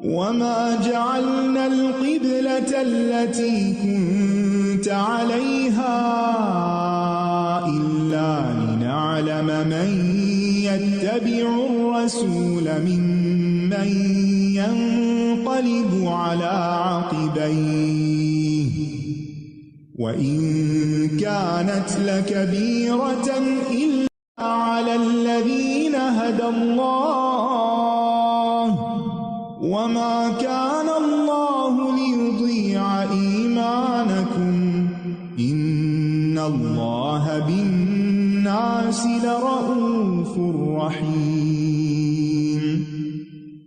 وما جعلنا القبلة التي كنت عليها إلا لنعلم من يتبع الرسول ممن ينقلب على عقبيه وإن كانت لكبيرة إلا على الذين هدى الله وما كان الله ليضيع إيمانكم إن الله بالناس لرؤوف رحيم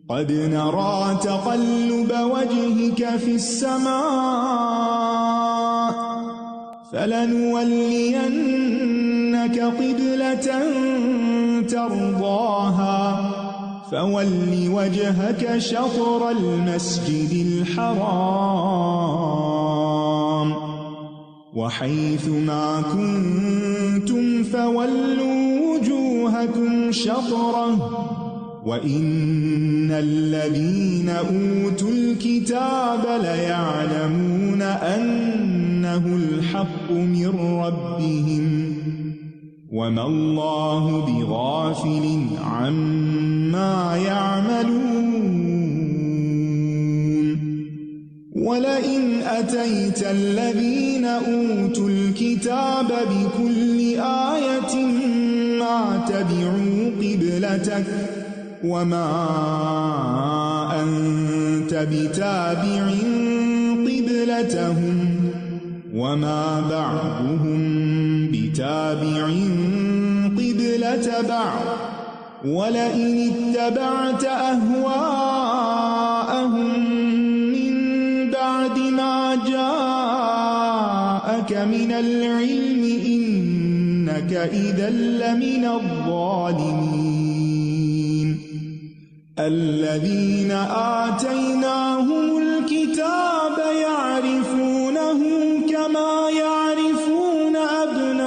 قد نرى تقلب وجهك في السماء فلنولينك قبلة ترضاها فول وجهك شطر المسجد الحرام وحيث ما كنتم فولوا وجوهكم شطره وإن الذين أوتوا الكتاب ليعلمون أنه الحق من ربهم وما الله بغافل عما يعملون ولئن أتيت الذين أوتوا الكتاب بكل آية ما تبعوا قبلتك وما أنت بتابع قبلتهم وما بعضهم بتابع قبلة بعض ولئن اتبعت أهواءهم من بعد ما جاءك من العلم إنك إذا لمن الظالمين الذين آتيناهم الكتاب يعرفونه كما يعرفون أبناءهم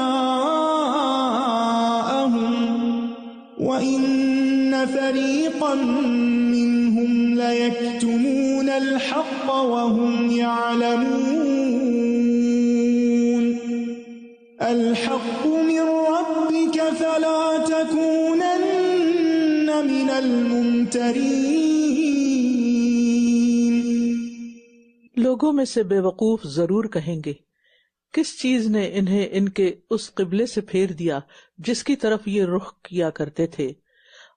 وإن فريقا منهم ليكتمون الحق وهم يعلمون الحق من ربك فلا تكونن من الممترين. لوگوں میں سے بے وقوف ضرور کہیں گے کس چیز نے انہیں ان کے اس قبلے سے پھیر دیا جس کی طرف یہ رخ کیا کرتے تھے.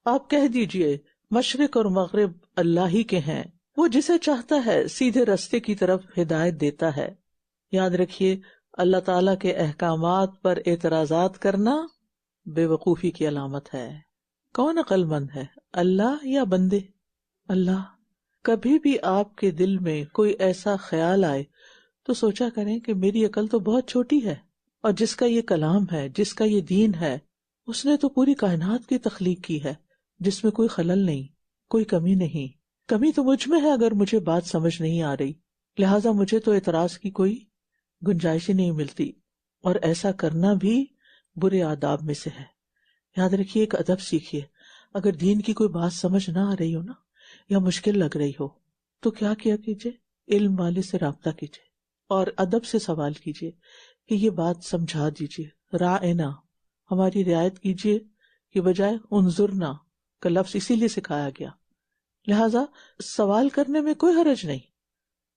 آپ کہہ دیجئے مشرق اور مغرب اللہ ہی کے ہیں، وہ جسے چاہتا ہے سیدھے راستے کی طرف ہدایت دیتا ہے. یاد رکھیے اللہ تعالیٰ کے احکامات پر اعتراضات کرنا بے وقوفی کی علامت ہے. کون عقل مند ہے، اللہ یا بندے؟ اللہ. کبھی بھی آپ کے دل میں کوئی ایسا خیال آئے تو سوچا کریں کہ میری عقل تو بہت چھوٹی ہے، اور جس کا یہ کلام ہے، جس کا یہ دین ہے، اس نے تو پوری کائنات کی تخلیق کی ہے جس میں کوئی خلل نہیں، کوئی کمی نہیں. کمی تو مجھ میں ہے اگر مجھے بات سمجھ نہیں آ رہی، لہٰذا مجھے تو اعتراض کی کوئی گنجائش ہی نہیں ملتی. اور ایسا کرنا بھی برے آداب میں سے ہے. یاد رکھیے ایک ادب سیکھیے. اگر دین کی کوئی بات سمجھ نہ آ رہی ہو نا، یا مشکل لگ رہی ہو، تو کیا کیجیے، علم والے سے رابطہ کیجیے اور ادب سے سوال کیجیے کہ یہ بات سمجھا دیجیے. رائنا، ہماری رعایت کیجیے کہ بجائے انظرنا کا لفظ اسی لیے سکھایا گیا. لہذا سوال کرنے میں کوئی حرج نہیں،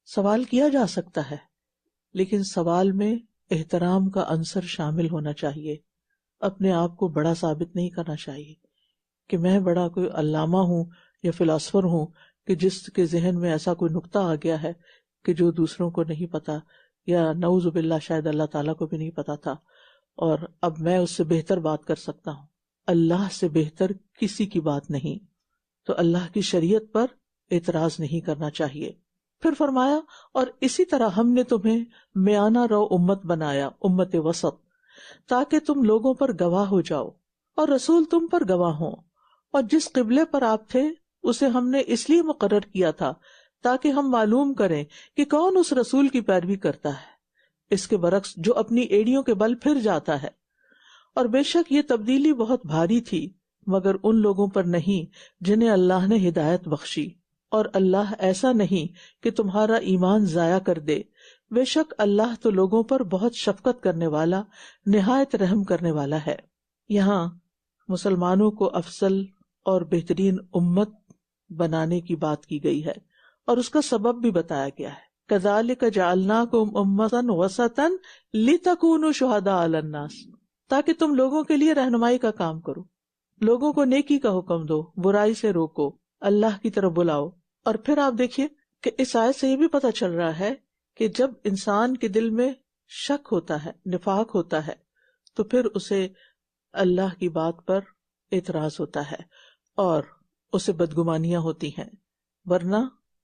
سوال کیا جا سکتا ہے، لیکن سوال میں احترام کا عنصر شامل ہونا چاہیے. اپنے آپ کو بڑا ثابت نہیں کرنا چاہیے کہ میں بڑا کوئی علامہ ہوں یا فلاسفر ہوں کہ جس کے ذہن میں ایسا کوئی نقطہ آ گیا ہے کہ جو دوسروں کو نہیں پتا، یا نعوذ باللہ شاید اللہ تعالیٰ کو بھی نہیں پتا تھا، اور اب میں اس سے بہتر بات کر سکتا ہوں. اللہ سے بہتر کسی کی بات نہیں. تو اللہ کی شریعت پر اعتراض نہیں کرنا چاہیے. پھر فرمایا اور اسی طرح ہم نے تمہیں میانہ رو امت بنایا، امت وسط، تاکہ تم لوگوں پر گواہ ہو جاؤ اور رسول تم پر گواہ ہوں. اور جس قبلے پر آپ تھے اسے ہم نے اس لیے مقرر کیا تھا تاکہ ہم معلوم کریں کہ کون اس رسول کی پیروی کرتا ہے، اس کے برعکس جو اپنی ایڑیوں کے بل پھر جاتا ہے. اور بے شک یہ تبدیلی بہت بھاری تھی مگر ان لوگوں پر نہیں جنہیں اللہ نے ہدایت بخشی. اور اللہ ایسا نہیں کہ تمہارا ایمان ضائع کر دے، بے شک اللہ تو لوگوں پر بہت شفقت کرنے والا، نہایت رحم کرنے والا ہے۔ یہاں مسلمانوں کو افضل اور بہترین امت بنانے کی بات کی گئی ہے، اور اس کا سبب بھی بتایا گیا ہے۔ كَذَلِكَ جَعَلْنَاكُمْ أُمَّةً وَسَطًا لِتَكُونُوا شُهَدَاءَ عَلَى النَّاسِ، تاکہ تم لوگوں کے لیے رہنمائی کا کام کرو، لوگوں کو نیکی کا حکم دو، برائی سے روکو، اللہ کی طرف بلاؤ۔ اور پھر آپ دیکھیے کہ اس آیت سے یہ بھی پتہ چل رہا ہے کہ جب انسان کے دل میں شک ہوتا ہے، نفاق ہوتا ہے، تو پھر اسے اللہ کی بات پر اعتراض ہوتا ہے اور اسے بدگمانیاں ہوتی ہیں، ورنہ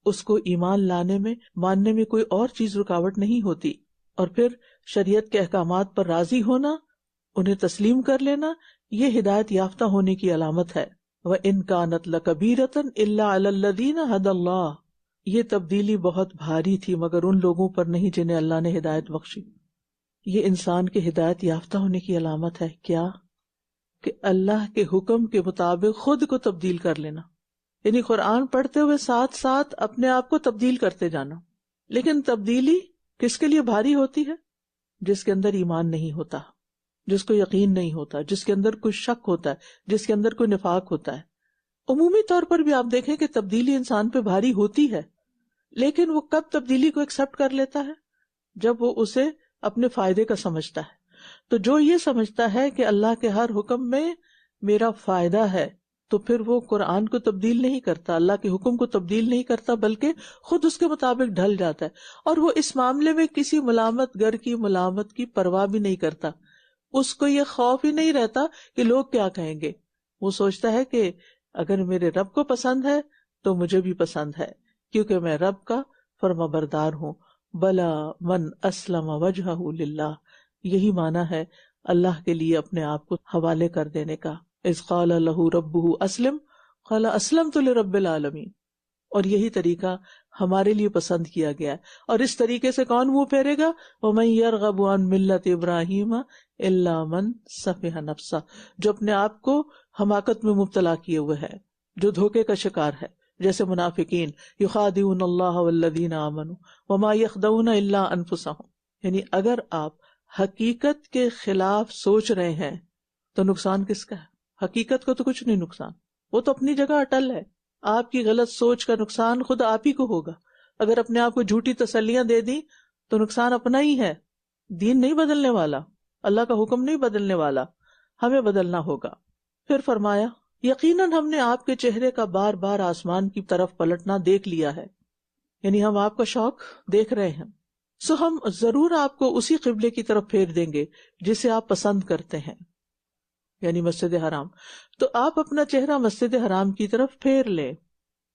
اس کو ایمان لانے میں، ماننے میں کوئی اور چیز رکاوٹ نہیں ہوتی۔ اور پھر شریعت کے احکامات پر راضی ہونا، انہیں تسلیم کر لینا، یہ ہدایت یافتہ ہونے کی علامت ہے۔ وَإِن كَانَتْ لَكَبِيرَةً إِلَّا عَلَى الَّذِينَ هَدَى اللَّهُ، یہ تبدیلی بہت بھاری تھی مگر ان لوگوں پر نہیں جنہیں اللہ نے ہدایت بخشی۔ یہ انسان کے ہدایت یافتہ ہونے کی علامت ہے، کیا؟ کہ اللہ کے حکم کے مطابق خود کو تبدیل کر لینا، یعنی قرآن پڑھتے ہوئے ساتھ ساتھ اپنے آپ کو تبدیل کرتے جانا۔ لیکن تبدیلی کس کے لیے بھاری ہوتی ہے؟ جس کے اندر ایمان نہیں ہوتا، جس کو یقین نہیں ہوتا، جس کے اندر کوئی شک ہوتا ہے، جس کے اندر کوئی نفاق ہوتا ہے۔ عمومی طور پر بھی آپ دیکھیں کہ تبدیلی انسان پہ بھاری ہوتی ہے، لیکن وہ کب تبدیلی کو ایکسپٹ کر لیتا ہے؟ جب وہ اسے اپنے فائدے کا سمجھتا ہے۔ تو جو یہ سمجھتا ہے کہ اللہ کے ہر حکم میں میرا فائدہ ہے، تو پھر وہ قرآن کو تبدیل نہیں کرتا، اللہ کے حکم کو تبدیل نہیں کرتا، بلکہ خود اس کے مطابق ڈھل جاتا ہے، اور وہ اس معاملے میں کسی ملامت گر کی ملامت کی پرواہ بھی نہیں کرتا۔ اس کو یہ خوف ہی نہیں رہتا کہ لوگ کیا کہیں گے۔ وہ سوچتا ہے کہ اگر میرے رب کو پسند ہے تو مجھے بھی پسند ہے، کیونکہ میں رب کا فرما بردار ہوں۔ بلا من اسلم وجہہ للہ، یہی معنی ہے اللہ کے لیے اپنے آپ کو حوالے کر دینے کا۔ اذ قال لہ ربہ اسلم قال اسلمت لرب العالمین، اور یہی طریقہ ہمارے لیے پسند کیا گیا ہے۔ اور اس طریقے سے کون منہ پھیرے گا؟ وَمَن يَرْغَبُ عَن مِلَّةِ إِبْرَاهِيمَ إِلَّا مَن سَفِهَ نَفْسَهُ، جو اپنے آپ کو حماقت میں مبتلا کیے ہوئے ہے، جو دھوکے کا شکار ہے، جیسے منافقین يُخَادِعُونَ اللَّهَ وَالَّذِينَ آمَنُوا وَمَا يَخْدَعُونَ إِلَّا أَنفُسَهُم، یعنی اگر آپ حقیقت کے خلاف سوچ رہے ہیں تو نقصان کس کا ہے؟ حقیقت کو تو کچھ نہیں نقصان، وہ تو اپنی جگہ اٹل ہے۔ آپ کی غلط سوچ کا نقصان خود آپ ہی کو ہوگا۔ اگر اپنے آپ کو جھوٹی تسلیاں دے دی تو نقصان اپنا ہی ہے۔ دین نہیں بدلنے والا، اللہ کا حکم نہیں بدلنے والا، ہمیں بدلنا ہوگا۔ پھر فرمایا یقیناً ہم نے آپ کے چہرے کا بار بار آسمان کی طرف پلٹنا دیکھ لیا ہے، یعنی ہم آپ کا شوق دیکھ رہے ہیں، سو ہم ضرور آپ کو اسی قبلے کی طرف پھیر دیں گے جسے آپ پسند کرتے ہیں، یعنی مسجد حرام۔ تو آپ اپنا چہرہ مسجد حرام کی طرف پھیر لیں،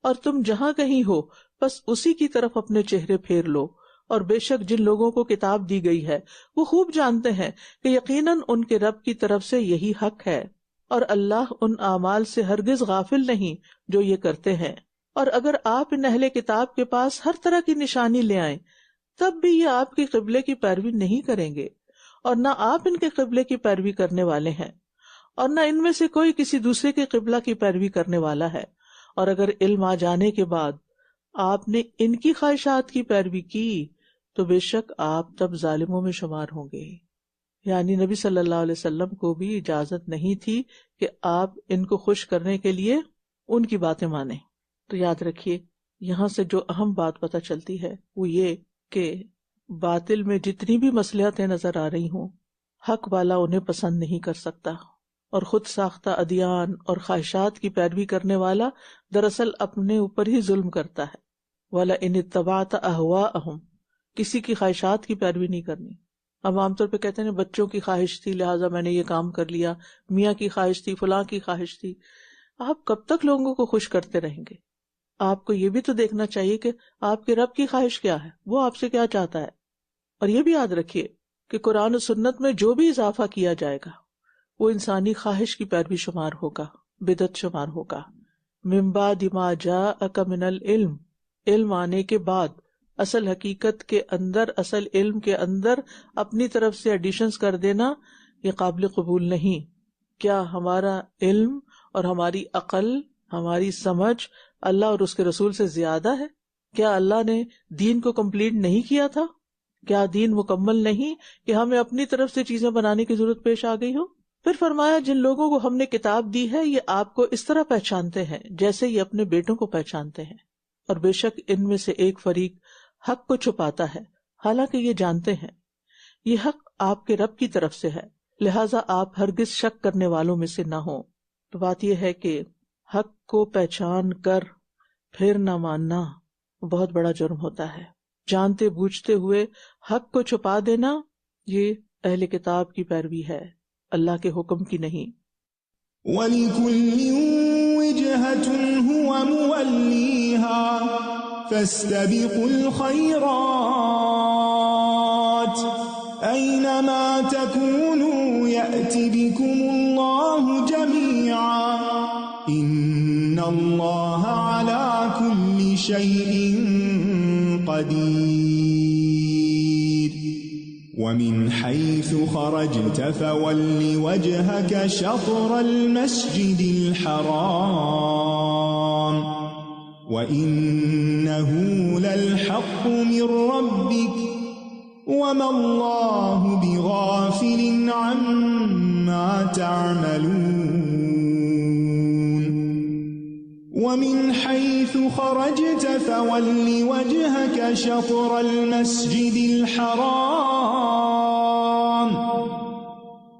اور تم جہاں کہیں ہو بس اسی کی طرف اپنے چہرے پھیر لو۔ اور بے شک جن لوگوں کو کتاب دی گئی ہے وہ خوب جانتے ہیں کہ یقیناً ان کے رب کی طرف سے یہی حق ہے، اور اللہ ان اعمال سے ہرگز غافل نہیں جو یہ کرتے ہیں۔ اور اگر آپ ان اہل کتاب کے پاس ہر طرح کی نشانی لے آئیں تب بھی یہ آپ کے قبلے کی پیروی نہیں کریں گے، اور نہ آپ ان کے قبلے کی پیروی کرنے والے ہیں، اور نہ ان میں سے کوئی کسی دوسرے کے قبلہ کی پیروی کرنے والا ہے۔ اور اگر علم آ جانے کے بعد آپ نے ان کی خواہشات کی پیروی کی تو بے شک آپ تب ظالموں میں شمار ہوں گے۔ یعنی نبی صلی اللہ علیہ وسلم کو بھی اجازت نہیں تھی کہ آپ ان کو خوش کرنے کے لیے ان کی باتیں مانیں۔ تو یاد رکھیے یہاں سے جو اہم بات پتہ چلتی ہے وہ یہ کہ باطل میں جتنی بھی مصلحتیں نظر آ رہی ہوں، حق والا انہیں پسند نہیں کر سکتا، اور خود ساختہ ادیان اور خواہشات کی پیروی کرنے والا دراصل اپنے اوپر ہی ظلم کرتا ہے۔ وَلَئِنِ اتَّبَعْتَ أَهْوَاءَهُمْ، کسی کی خواہشات کی پیروی نہیں کرنی۔ ہم عام طور پہ کہتے ہیں بچوں کی خواہش تھی لہٰذا میں نے یہ کام کر لیا، میاں کی خواہش تھی، فلاں کی خواہش تھی۔ آپ کب تک لوگوں کو خوش کرتے رہیں گے؟ آپ کو یہ بھی تو دیکھنا چاہیے کہ آپ کے رب کی خواہش کیا ہے، وہ آپ سے کیا چاہتا ہے۔ اور یہ بھی یاد رکھیے کہ قرآن و سنت میں جو بھی اضافہ کیا جائے گا وہ انسانی خواہش کی پیروی شمار ہوگا، بدعت شمار ہوگا۔ من بعد ما جاءک من العلم، علم آنے کے بعد اصل حقیقت کے اندر، اصل علم کے اندر اپنی طرف سے ایڈیشنز کر دینا یہ قابل قبول نہیں۔ کیا ہمارا علم اور ہماری عقل، ہماری سمجھ اللہ اور اس کے رسول سے زیادہ ہے؟ کیا اللہ نے دین کو کمپلیٹ نہیں کیا تھا؟ کیا دین مکمل نہیں کہ ہمیں اپنی طرف سے چیزیں بنانے کی ضرورت پیش آ گئی ہو؟ پھر فرمایا جن لوگوں کو ہم نے کتاب دی ہے یہ آپ کو اس طرح پہچانتے ہیں جیسے یہ اپنے بیٹوں کو پہچانتے ہیں، اور بے شک ان میں سے ایک فریق حق کو چھپاتا ہے حالانکہ یہ جانتے ہیں یہ حق آپ کے رب کی طرف سے ہے، لہٰذا آپ ہرگز شک کرنے والوں میں سے نہ ہوں۔ تو بات یہ ہے کہ حق کو پہچان کر پھر نہ ماننا بہت بڑا جرم ہوتا ہے۔ جانتے بوجھتے ہوئے حق کو چھپا دینا یہ اہل کتاب کی پیروی ہے، اللہ کے حکم کی نہیں۔ وَلِكُلٍّ وِجْهَةٌ هُوَ مُوَلِّيهَا فَاسْتَبِقُوا الْخَيْرَاتِ أَيْنَمَا تَكُونُوا يَأْتِ بِكُمُ اللَّهُ جَمِيعًا إِنَّ اللَّهَ عَلَى كُلِّ شَيْءٍ قَدِيرٌ وَمِنْ حَيْثُ خَرَجْتَ فَوَلِّ وَجْهَكَ شَطْرَ الْمَسْجِدِ الْحَرَامِ وَإِنَّهُ لَلْحَقُّ مِنْ رَبِّكَ وَمَا اللَّهُ بِغَافِلٍ عَمَّا تَعْمَلُونَ وَمِنْ حَيْثُ خَرَجْتَ فَوَلِّ وَجْهَكَ شَطْرَ الْمَسْجِدِ الْحَرَامِ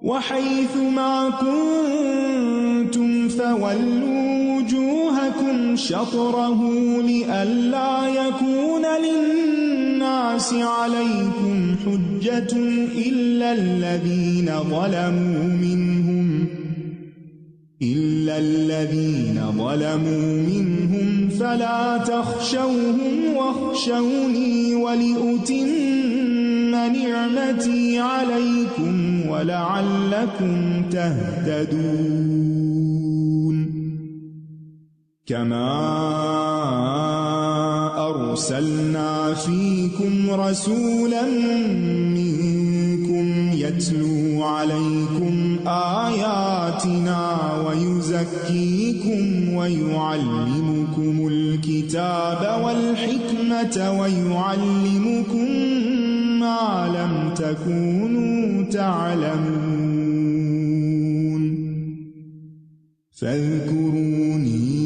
وَحَيْثُ مَا كُنْتُمْ فَوَلُّوا وُجُوهَكُمْ شَطْرَهُ لِئَلَّا يَكُونَ لِلنَّاسِ عَلَيْكُمْ حُجَّةٌ إِلَّا الَّذِينَ ظَلَمُوا مِنْهُمْ فَلَا تَخْشَوْهُمْ وَاخْشَوْنِي وَلِأُتِمَّ نِعْمَتِي عَلَيْكُمْ وَلَعَلَّكُمْ تَهْتَدُونَ كَمَا أَرْسَلْنَا فِيكُمْ رَسُولًا مِّنكُمْ يَتْلُو عَلَيْكُمْ آيَاتِنَا وَيُزَكِّيكُمْ وَيُعَلِّمُكُمُ الْكِتَابَ وَالْحِكْمَةَ وَيُعَلِّمُكُم مَّا لَمْ تَكُونُوا تَعْلَمُونَ فَاذْكُرُونِي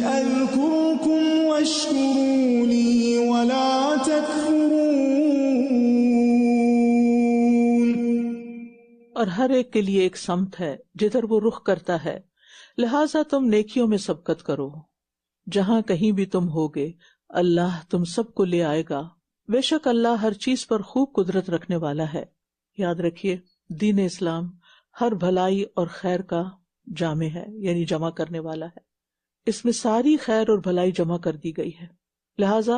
أَذْكُرْكُمْ وَاشْكُرُوا لِي وَلَا تَكْفُرُونَ۔ اور ہر ایک کے لیے ایک سمت ہے جدھر وہ رخ کرتا ہے، لہٰذا تم نیکیوں میں سبقت کرو۔ جہاں کہیں بھی تم ہوگے اللہ تم سب کو لے آئے گا، بے شک اللہ ہر چیز پر خوب قدرت رکھنے والا ہے۔ یاد رکھیے دین اسلام ہر بھلائی اور خیر کا جامع ہے، یعنی جمع کرنے والا ہے۔ اس میں ساری خیر اور بھلائی جمع کر دی گئی ہے، لہٰذا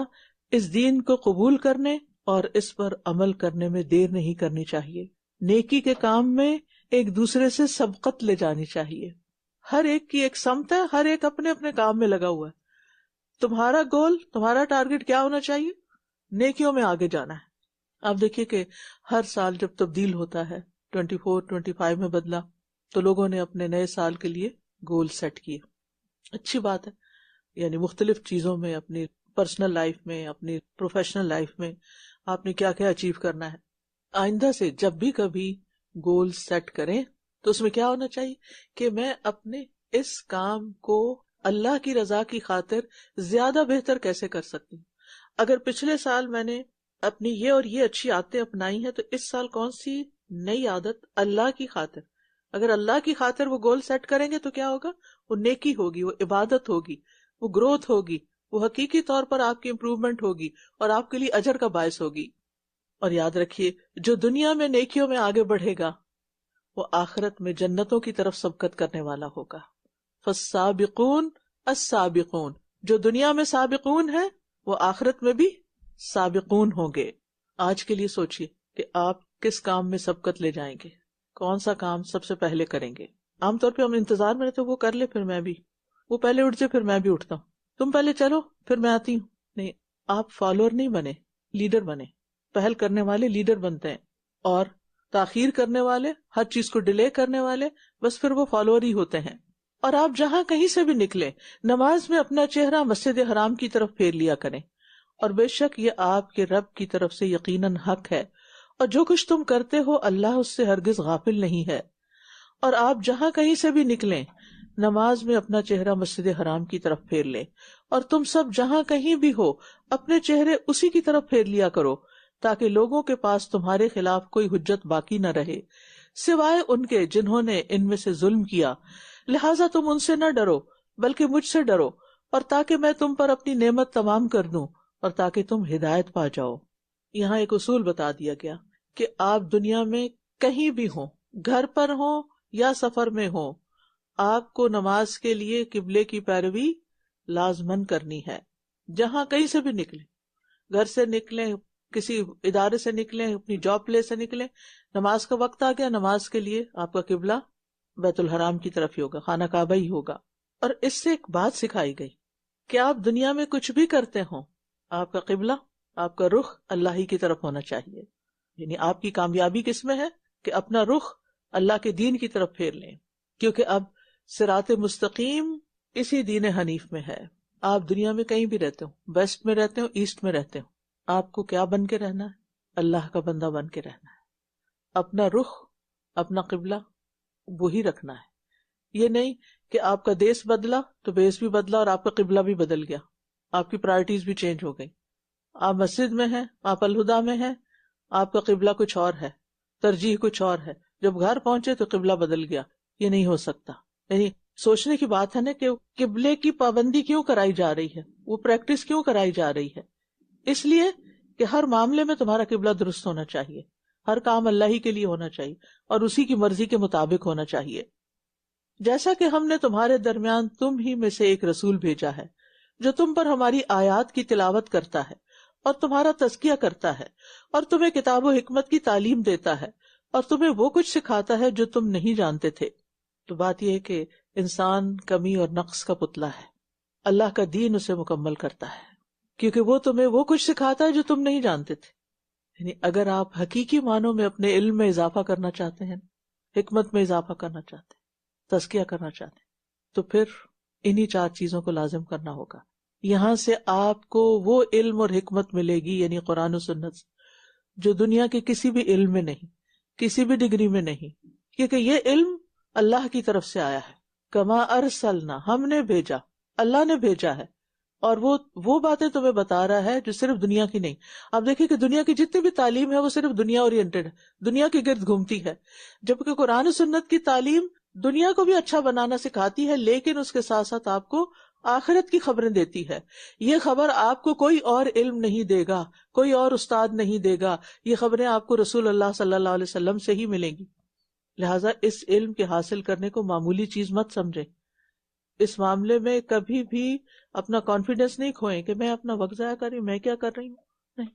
اس دین کو قبول کرنے اور اس پر عمل کرنے میں دیر نہیں کرنی چاہیے۔ نیکی کے کام میں ایک دوسرے سے سبقت لے جانی چاہیے۔ ہر ایک کی ایک سمت ہے، ہر ایک اپنے اپنے کام میں لگا ہوا ہے۔ تمہارا گول، تمہارا ٹارگٹ کیا ہونا چاہیے؟ نیکیوں میں آگے جانا ہے۔ آپ دیکھیے کہ ہر سال جب تبدیل ہوتا ہے، 24 25 میں بدلا، تو لوگوں نے اپنے نئے سال کے لیے گول سیٹ کیے۔ اچھی بات ہے، یعنی مختلف چیزوں میں، اپنی پرسنل لائف میں، اپنی پروفیشنل لائف میں آپ نے کیا کیا اچیو کرنا ہے۔ آئندہ سے جب بھی کبھی گول سیٹ کریں تو اس میں کیا ہونا چاہیے کہ میں اپنے اس کام کو اللہ کی رضا کی خاطر زیادہ بہتر کیسے کر سکتی ہوں۔ اگر پچھلے سال میں نے اپنی یہ اور یہ اچھی عادتیں اپنائی ہیں تو اس سال کون سی نئی عادت اللہ کی خاطر، اگر اللہ کی خاطر وہ گول سیٹ کریں گے تو کیا ہوگا؟ وہ نیکی ہوگی، وہ عبادت ہوگی، وہ گروتھ ہوگی، وہ حقیقی طور پر آپ کی امپروومنٹ ہوگی اور آپ کے لیے اجر کا باعث ہوگی۔ اور یاد رکھیے جو دنیا میں نیکیوں میں آگے بڑھے گا وہ آخرت میں جنتوں کی طرف سبقت کرنے والا ہوگا۔ فالسابقون السابقون، جو دنیا میں سابقون ہے وہ آخرت میں بھی سابقون ہوں گے۔ آج کے لیے سوچئے کہ آپ کس کام میں سبقت لے جائیں گے، کون سا کام سب سے پہلے کریں گے۔ عام طور پہ ہم انتظار میں رہتے وہ کر لے پھر میں بھی، وہ پہلے اٹھ جائے پھر میں بھی اٹھتا ہوں، تم پہلے چلو پھر میں آتی ہوں۔ نہیں، آپ فالوور نہیں بنے، لیڈر بنے۔ پہل کرنے والے لیڈر بنتے ہیں اور تاخیر کرنے والے، ہر چیز کو ڈیلے کرنے والے بس پھر وہ فالوور ہی ہوتے ہیں۔ اور آپ جہاں کہیں سے بھی نکلیں نماز میں اپنا چہرہ مسجد حرام کی طرف پھیر لیا کریں، اور بے شک یہ آپ کے رب کی طرف سے یقیناً حق ہے، اور جو کچھ تم کرتے ہو اللہ اس سے ہرگز غافل نہیں ہے۔ اور آپ جہاں کہیں سے بھی نکلیں نماز میں اپنا چہرہ مسجد حرام کی طرف پھیر لیں، اور تم سب جہاں کہیں بھی ہو اپنے چہرے اسی کی طرف پھیر لیا کرو، تاکہ لوگوں کے پاس تمہارے خلاف کوئی حجت باقی نہ رہے سوائے ان کے جنہوں نے ان میں سے ظلم کیا، لہٰذا تم ان سے نہ ڈرو بلکہ مجھ سے ڈرو، اور تاکہ میں تم پر اپنی نعمت تمام کر دوں اور تاکہ تم ہدایت پا جاؤ۔ یہاں ایک اصول بتا دیا گیا کہ آپ دنیا میں کہیں بھی ہوں، گھر پر ہوں یا سفر میں ہوں، آپ کو نماز کے لیے قبلے کی پیروی لازمن کرنی ہے۔ جہاں کہیں سے بھی نکلیں، گھر سے نکلیں، کسی ادارے سے نکلیں، اپنی جاب پلیس سے نکلیں، نماز کا وقت آ گیا، نماز کے لیے آپ کا قبلہ بیت الحرام کی طرف ہی ہوگا، خانہ کعبہ ہی ہوگا۔ اور اس سے ایک بات سکھائی گئی کہ آپ دنیا میں کچھ بھی کرتے ہوں، آپ کا قبلہ، آپ کا رخ اللہ ہی کی طرف ہونا چاہیے۔ یعنی آپ کی کامیابی کس میں ہے کہ اپنا رخ اللہ کے دین کی طرف پھیر لیں، کیونکہ اب صراط مستقیم اسی دین حنیف میں ہے۔ آپ دنیا میں کہیں بھی رہتے ہو، ویسٹ میں رہتے ہو، ایسٹ میں رہتے ہو، آپ کو کیا بن کے رہنا ہے؟ اللہ کا بندہ بن کے رہنا ہے۔ اپنا رخ، اپنا قبلہ وہی رکھنا ہے۔ یہ نہیں کہ آپ کا دیس بدلا تو بیس بھی بدلا اور آپ کا قبلہ بھی بدل گیا، آپ کی پرائرٹیز بھی چینج ہو گئی۔ آپ مسجد میں ہیں، آپ الہدا میں ہیں، آپ کا قبلہ کچھ اور ہے، ترجیح کچھ اور ہے، جب گھر پہنچے تو قبلہ بدل گیا۔ یہ نہیں ہو سکتا۔ یعنی سوچنے کی بات ہے نا کہ قبلے کی پابندی کیوں کرائی جا رہی ہے، وہ پریکٹس کیوں کرائی جا رہی ہے؟ اس لیے کہ ہر معاملے میں تمہارا قبلہ درست ہونا چاہیے، ہر کام اللہ ہی کے لیے ہونا چاہیے اور اسی کی مرضی کے مطابق ہونا چاہیے۔ جیسا کہ ہم نے تمہارے درمیان تم ہی میں سے ایک رسول بھیجا ہے جو تم پر ہماری آیات کی تلاوت کرتا ہے اور تمہارا تزکیہ کرتا ہے اور تمہیں کتاب و حکمت کی تعلیم دیتا ہے اور تمہیں وہ کچھ سکھاتا ہے جو تم نہیں جانتے تھے۔ تو بات یہ ہے کہ انسان کمی اور نقص کا پتلا ہے، اللہ کا دین اسے مکمل کرتا ہے کیونکہ وہ تمہیں وہ کچھ سکھاتا ہے جو تم نہیں جانتے تھے۔ یعنی اگر آپ حقیقی معنوں میں اپنے علم میں اضافہ کرنا چاہتے ہیں، حکمت میں اضافہ کرنا چاہتے ہیں، تزکیہ کرنا چاہتے ہیں، تو پھر انہی 4 چیزوں کو لازم کرنا ہوگا۔ یہاں سے آپ کو وہ علم اور حکمت ملے گی، یعنی قرآن و سنت سے، جو دنیا کے کسی بھی علم میں نہیں، کسی بھی ڈگری میں نہیں، کیونکہ یہ علم اللہ کی طرف سے آیا ہے۔ کما ارسلنا، ہم نے بھیجا، اللہ نے بھیجا ہے، اور وہ باتیں تمہیں بتا رہا ہے جو صرف دنیا کی نہیں۔ آپ دیکھیں کہ دنیا کی جتنی بھی تعلیم ہے وہ صرف دنیا اورینٹڈ ہے، دنیا کے گرد گھومتی ہے، جبکہ قرآن و سنت کی تعلیم دنیا کو بھی اچھا بنانا سکھاتی ہے، لیکن اس کے ساتھ ساتھ آپ کو آخرت کی خبریں دیتی ہے۔ یہ خبر آپ کو کوئی اور علم نہیں دے گا، کوئی اور استاد نہیں دے گا، یہ خبریں آپ کو رسول اللہ صلی اللہ علیہ وسلم سے ہی ملیں گی۔ لہٰذا اس علم کے حاصل کرنے کو معمولی چیز مت سمجھیں۔ اس معاملے میں کبھی بھی اپنا کانفیڈنس نہیں کھوئیں کہ میں اپنا وقت ضائع کر رہی ہوں، میں کیا کر رہی ہوں، نہیں۔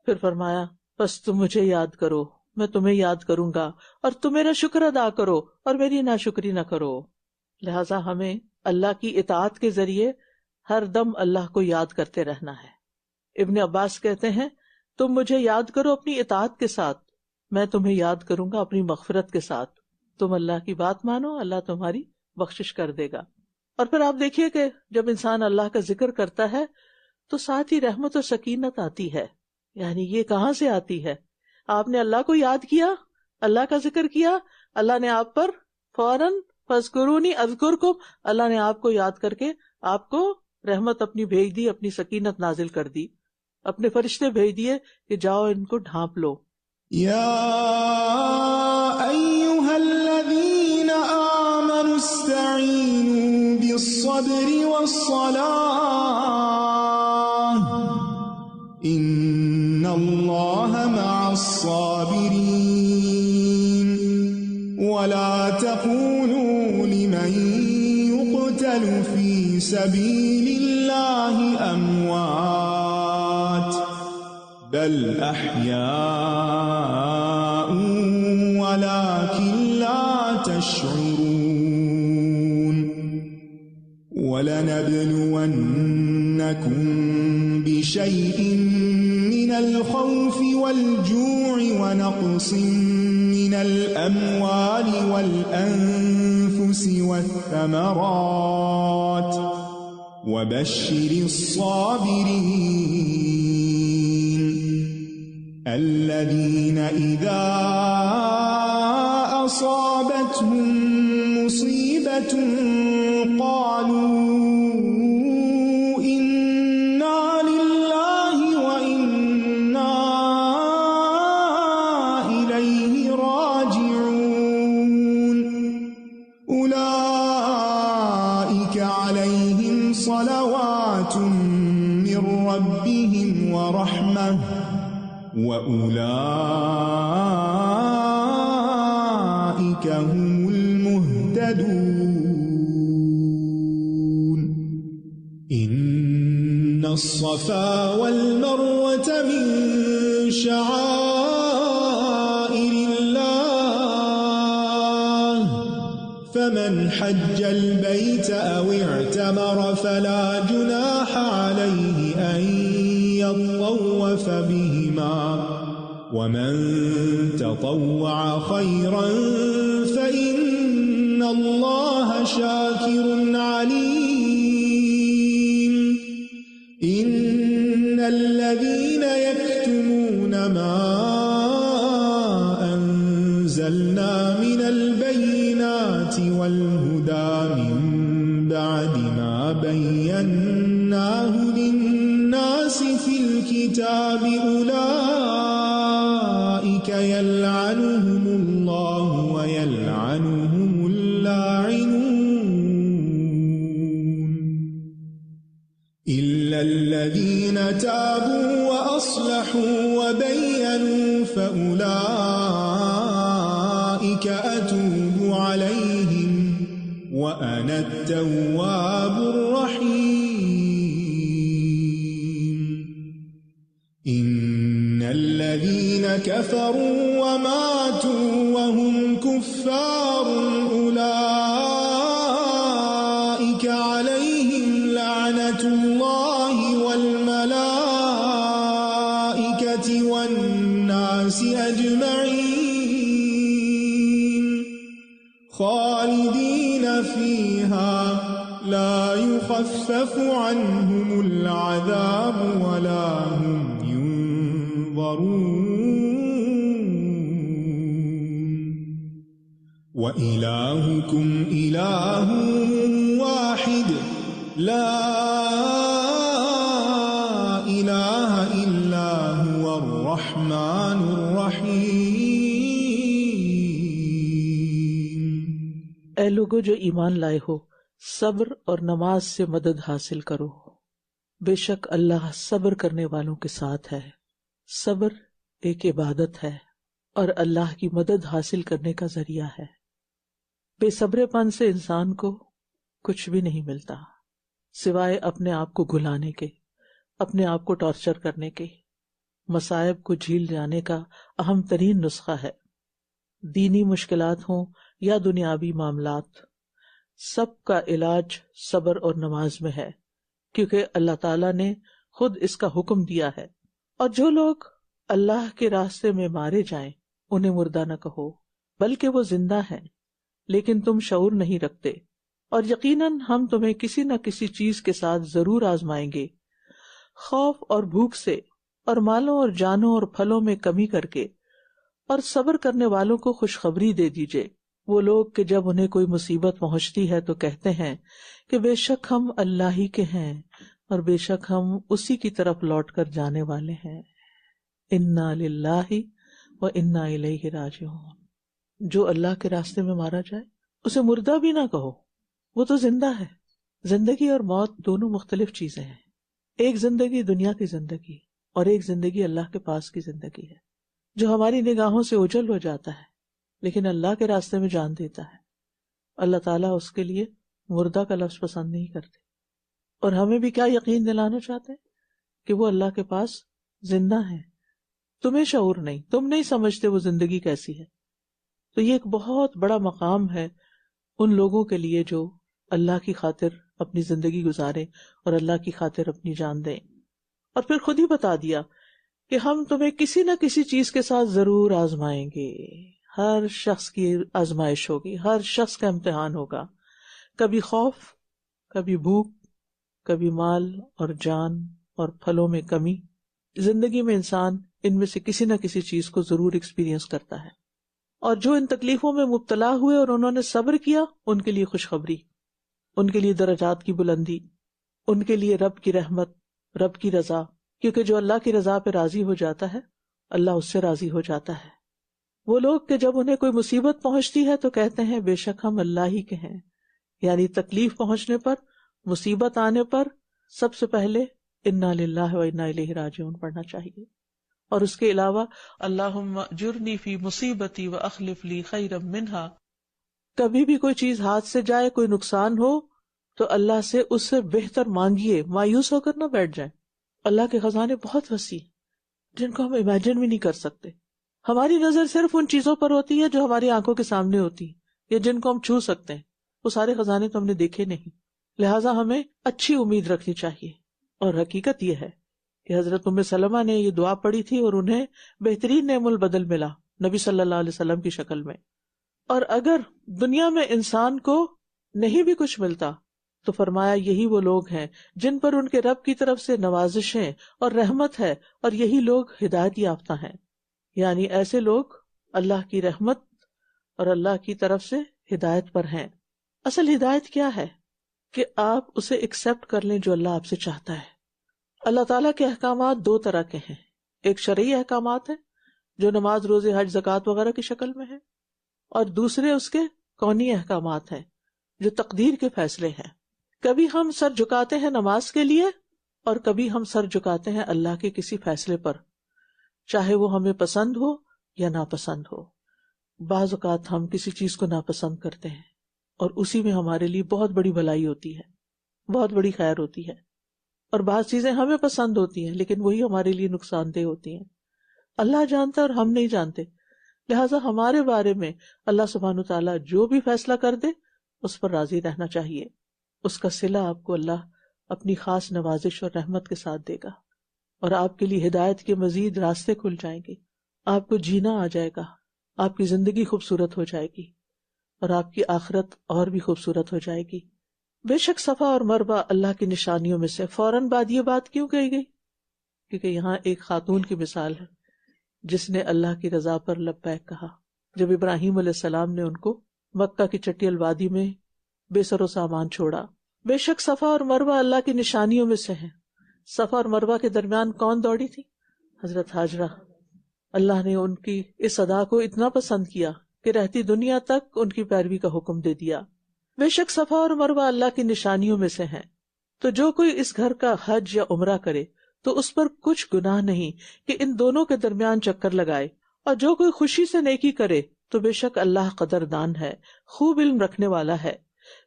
پھر فرمایا بس تم مجھے یاد کرو، میں تمہیں یاد کروں گا، اور تم میرا شکر ادا کرو اور میری ناشکری نہ کرو۔ لہٰذا ہمیں اللہ کی اطاعت کے ذریعے ہر دم اللہ کو یاد کرتے رہنا ہے۔ ابن عباس کہتے ہیں تم مجھے یاد کرو اپنی اطاعت کے ساتھ، میں تمہیں یاد کروں گا اپنی مغفرت کے ساتھ۔ تم اللہ کی بات مانو، اللہ تمہاری بخشش کر دے گا۔ اور پھر آپ دیکھیے کہ جب انسان اللہ کا ذکر کرتا ہے تو ساتھ ہی رحمت اور سکینت آتی ہے۔ یعنی یہ کہاں سے آتی ہے؟ آپ نے اللہ کو یاد کیا، اللہ کا ذکر کیا، اللہ نے آپ پر فوراً فاذکرونی اذکرکم، اللہ نے آپ کو یاد کر کے آپ کو رحمت اپنی بھیج دی، اپنی سکینت نازل کر دی، اپنے فرشتے بھیج دیے کہ جاؤ ان کو ڈھانپ لو۔ یا ایھا الذین آمنوا استعینوا بالصبر والصلاة ان اللہ مع الصابرین ولا تقولوا لمن يقتل في سبيل الله أموات بل أحياء ولكن لا تشعرون ولنبلونكم بشيء من الخوف والجوع ونقص من الأموال والأنفس والفلوس والثمرات وبشر الصابرين الذين إذا أصابتهم مصيبة قالوا إنا لله وإنا إليه راجعون أولئك عليهم صلوات من ربهم ورحمة وأولئك هم المهتدون إن الصفا والمروة من شعائر الله فمن حج البيت أو اعتمر فلا جناح عليه أن يطوف بهما ومن تطوع خيرا فإن الله شاكر عليم إن الذين يكتمون ما أنزلنا من البينات والهدى من بعد ما بيناه للناس في الكتاب أولئك يلعنهم الله ويلعنهم اللاعنون إلا الذين تابوا وأصلحوا وبينوا فأولئك أتوب عليهم وأنا التواب الرحيم إن الذين كفروا وماتوا وهم كفار أولئك عليهم لعنة الله والملائكة والناس أجمعين خالدين فيها لا يخفف عنهم العذاب ولا هم ينظرون وإلهكم إله واحد لا إله إلا هو الرحمن الرحيم۔ اے لوگو جو ایمان لائے ہو، صبر اور نماز سے مدد حاصل کرو، بے شک اللہ صبر کرنے والوں کے ساتھ ہے۔ صبر ایک عبادت ہے اور اللہ کی مدد حاصل کرنے کا ذریعہ ہے۔ بے صبرے پن سے انسان کو کچھ بھی نہیں ملتا سوائے اپنے آپ کو گھلانے کے، اپنے آپ کو ٹارچر کرنے کے۔ مصائب کو جھیل جانے کا اہم ترین نسخہ ہے، دینی مشکلات ہوں یا دنیاوی معاملات، سب کا علاج صبر اور نماز میں ہے، کیونکہ اللہ تعالیٰ نے خود اس کا حکم دیا ہے۔ اور جو لوگ اللہ کے راستے میں مارے جائیں انہیں مردہ نہ کہو، بلکہ وہ زندہ ہیں لیکن تم شعور نہیں رکھتے، اور یقیناً ہم تمہیں کسی نہ کسی چیز کے ساتھ ضرور آزمائیں گے، خوف اور بھوک سے، اور مالوں اور جانوں اور پھلوں میں کمی کر کے، اور صبر کرنے والوں کو خوشخبری دے دیجئے، وہ لوگ کہ جب انہیں کوئی مصیبت پہنچتی ہے تو کہتے ہیں کہ بے شک ہم اللہ ہی کے ہیں اور بے شک ہم اسی کی طرف لوٹ کر جانے والے ہیں۔ انا للہ و انا الیہ راجعون۔ جو اللہ کے راستے میں مارا جائے اسے مردہ بھی نہ کہو، وہ تو زندہ ہے۔ زندگی اور موت دونوں مختلف چیزیں ہیں، ایک زندگی دنیا کی زندگی اور ایک زندگی اللہ کے پاس کی زندگی ہے، جو ہماری نگاہوں سے اوجھل ہو جاتا ہے لیکن اللہ کے راستے میں جان دیتا ہے۔ اللہ تعالیٰ اس کے لیے مردہ کا لفظ پسند نہیں کرتے، اور ہمیں بھی کیا یقین دلانا چاہتے ہیں کہ وہ اللہ کے پاس زندہ ہیں۔ تمہیں شعور نہیں، تم نہیں سمجھتے وہ زندگی کیسی ہے۔ تو یہ ایک بہت بڑا مقام ہے ان لوگوں کے لیے جو اللہ کی خاطر اپنی زندگی گزارے اور اللہ کی خاطر اپنی جان دیں۔ اور پھر خود ہی بتا دیا کہ ہم تمہیں کسی نہ کسی چیز کے ساتھ ضرور آزمائیں گے، ہر شخص کی آزمائش ہوگی، ہر شخص کا امتحان ہوگا، کبھی خوف، کبھی بھوک، کبھی مال اور جان اور پھلوں میں کمی. زندگی میں انسان ان میں سے کسی نہ کسی چیز کو ضرور ایکسپیرینس کرتا ہے. اور جو ان تکلیفوں میں مبتلا ہوئے اور انہوں نے صبر کیا، ان کے لیے خوشخبری، ان کے لیے درجات کی بلندی، ان کے لیے رب کی رحمت، رب کی رضا، کیونکہ جو اللہ کی رضا پہ راضی ہو جاتا ہے اللہ اس سے راضی ہو جاتا ہے. وہ لوگ کہ جب انہیں کوئی مصیبت پہنچتی ہے تو کہتے ہیں بے شک ہم اللہ ہی کے ہیں. یعنی تکلیف پہنچنے پر، مصیبت آنے پر سب سے پہلے انا للہ و انا الیہ راجعون پڑھنا چاہیے. اور اس کے علاوہ اللہم اجرنی فی مصیبتی واخلف لی خیرا منہا. کبھی بھی کوئی چیز ہاتھ سے جائے، کوئی نقصان ہو تو اللہ سے اس سے بہتر مانگیے، مایوس ہو کر نہ بیٹھ جائیں. اللہ کے خزانے بہت وسیع جن کو ہم امیجن بھی نہیں کر سکتے. ہماری نظر صرف ان چیزوں پر ہوتی ہے جو ہماری آنکھوں کے سامنے ہوتی یا جن کو ہم چھو سکتے ہیں. وہ سارے خزانے تو ہم نے دیکھے نہیں. لہٰذا ہمیں اچھی امید رکھنی چاہیے. اور حقیقت یہ ہے کہ حضرت ام سلمہ نے یہ دعا پڑھی تھی اور انہیں بہترین نعم البدل ملا نبی صلی اللہ علیہ وسلم کی شکل میں. اور اگر دنیا میں انسان کو نہیں بھی کچھ ملتا تو فرمایا یہی وہ لوگ ہیں جن پر ان کے رب کی طرف سے نوازشیں اور رحمت ہے، اور یہی لوگ ہدایت یافتہ ہیں. یعنی ایسے لوگ اللہ کی رحمت اور اللہ کی طرف سے ہدایت پر ہیں. اصل ہدایت کیا ہے؟ کہ آپ اسے ایکسپٹ کر لیں جو اللہ آپ سے چاہتا ہے. اللہ تعالیٰ کے احکامات دو طرح کے ہیں. ایک شرعی احکامات ہیں جو نماز، روزے، حج، زکوٰۃ وغیرہ کی شکل میں ہیں، اور دوسرے اس کے کونی احکامات ہیں جو تقدیر کے فیصلے ہیں. کبھی ہم سر جھکاتے ہیں نماز کے لیے اور کبھی ہم سر جھکاتے ہیں اللہ کے کسی فیصلے پر، چاہے وہ ہمیں پسند ہو یا ناپسند ہو. بعض اوقات ہم کسی چیز کو ناپسند کرتے ہیں اور اسی میں ہمارے لیے بہت بڑی بھلائی ہوتی ہے، بہت بڑی خیر ہوتی ہے. اور بعض چیزیں ہمیں پسند ہوتی ہیں لیکن وہی ہمارے لیے نقصان دہ ہوتی ہیں. اللہ جانتا ہے اور ہم نہیں جانتے. لہٰذا ہمارے بارے میں اللہ سبحانہ وتعالیٰ جو بھی فیصلہ کر دے اس پر راضی رہنا چاہیے. اس کا صلہ آپ کو اللہ اپنی خاص نوازش اور رحمت کے ساتھ دے گا، اور آپ کے لیے ہدایت کے مزید راستے کھل جائیں گے. آپ کو جینا آ جائے گا، آپ کی زندگی خوبصورت ہو جائے گی، اور آپ کی آخرت اور بھی خوبصورت ہو جائے گی. بے شک صفا اور مروہ اللہ کی نشانیوں میں سے. فوراً بعد یہ بات کیوں کہی گئی؟ کیونکہ یہاں ایک خاتون کی مثال ہے جس نے اللہ کی رضا پر لبیک کہا جب ابراہیم علیہ السلام نے ان کو مکہ کی چٹیل وادی میں بے سر و سامان چھوڑا. بے شک صفا اور مروہ اللہ کی نشانیوں میں سے ہیں. صفا اور مروہ کے درمیان کون دوڑی تھی؟ حضرت ہاجرہ. اللہ نے ان کی اس ادا کو اتنا پسند کیا کہ رہتی دنیا تک ان کی پیروی کا حکم دے دیا. بے شک صفا اور مروہ اللہ کی نشانیوں میں سے ہیں. تو جو کوئی اس گھر کا حج یا عمرہ کرے تو اس پر کچھ گناہ نہیں کہ ان دونوں کے درمیان چکر لگائے. اور جو کوئی خوشی سے نیکی کرے تو بے شک اللہ قدردان ہے، خوب علم رکھنے والا ہے.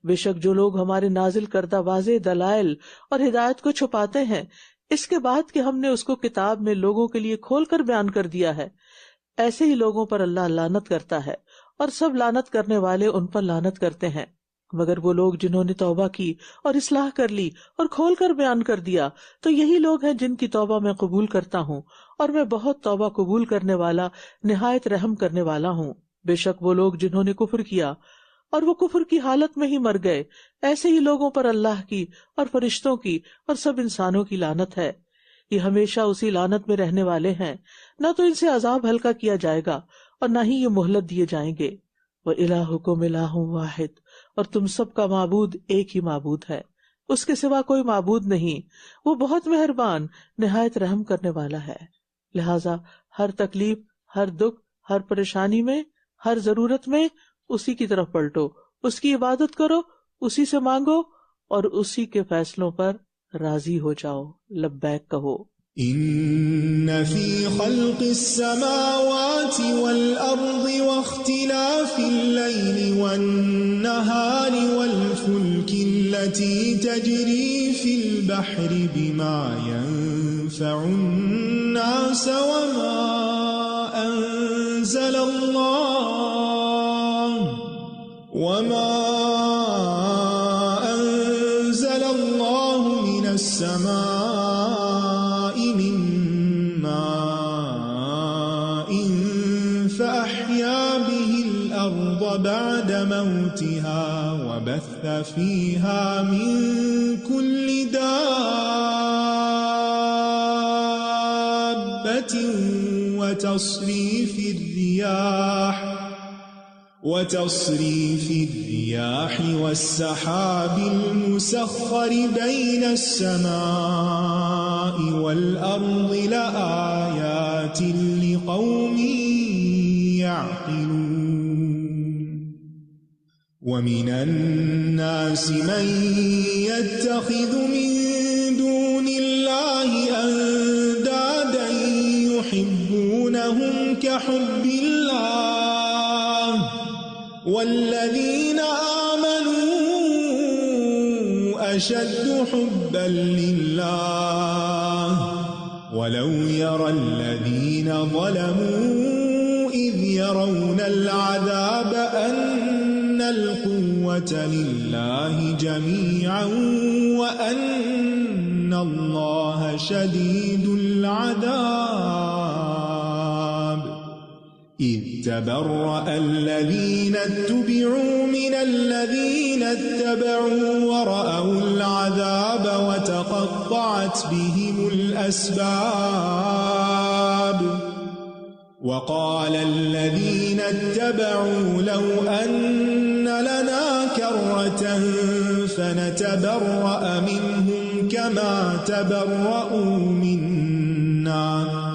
بے شک جو لوگ ہمارے نازل کردہ واضح دلائل اور ہدایت کو چھپاتے ہیں اس کے بعد کہ ہم نے اس کو کتاب میں لوگوں کے لیے کھول کر بیان کر دیا ہے، ایسے ہی لوگوں پر اللہ لعنت کرتا ہے، اور سب لعنت کرنے والے ان پر لعنت کرتے ہیں. مگر وہ لوگ جنہوں نے توبہ کی اور اصلاح کر لی اور کھول کر بیان کر دیا تو یہی لوگ ہیں جن کی توبہ میں قبول کرتا ہوں، اور میں بہت توبہ قبول کرنے والا، نہایت رحم کرنے والا ہوں. بے شک وہ لوگ جنہوں نے کفر کیا اور وہ کفر کی حالت میں ہی مر گئے، ایسے ہی لوگوں پر اللہ کی اور فرشتوں کی اور سب انسانوں کی لعنت ہے. یہ ہمیشہ اسی لعنت میں رہنے والے ہیں، نہ تو ان سے عذاب ہلکا کیا جائے گا اور نہ ہی یہ مہلت دیے جائیں گے. وَإِلَٰهُكُمْ إِلَٰهٌ وَاحِدٌ، اور تم سب کا معبود ایک ہی معبود ہے، اس کے سوا کوئی معبود نہیں. وہ بہت مہربان، نہایت رحم کرنے والا ہے. لہٰذا ہر تکلیف، ہر دکھ، ہر پریشانی میں، ہر ضرورت میں اسی کی طرف پلٹو، اس کی عبادت کرو، اسی سے مانگو اور اسی کے فیصلوں پر راضی ہو جاؤ، لبیک کہو. إن في خلق السماوات والأرض واختلاف الليل والنهار والفلك التي تجري في البحر بما ينفع الناس وما أنزل الله من السماء من ماء أحيا به الأرض بعد موتها وبث فيها من كل دابة وتصريف الرياح والسحاب المسخر بين السماء والأرض لآيات لقوم يعقلون ومن الناس من يتخذ من دون الله أندادا يحبونهم كحب الله والذين آمنوا أشد حبا لله ولو يرى الذين ظلموا إذ يرون العذاب أن القوة لله جميعا وأن الله شديد العذاب إذ تبرأ الذين اتبعوا من الذين اتبعوا ورأوا العذاب وتقطعت بهم الأسباب وقال الذين اتبعوا لو أن لنا كرة فنتبرأ منهم كما تبرأوا منا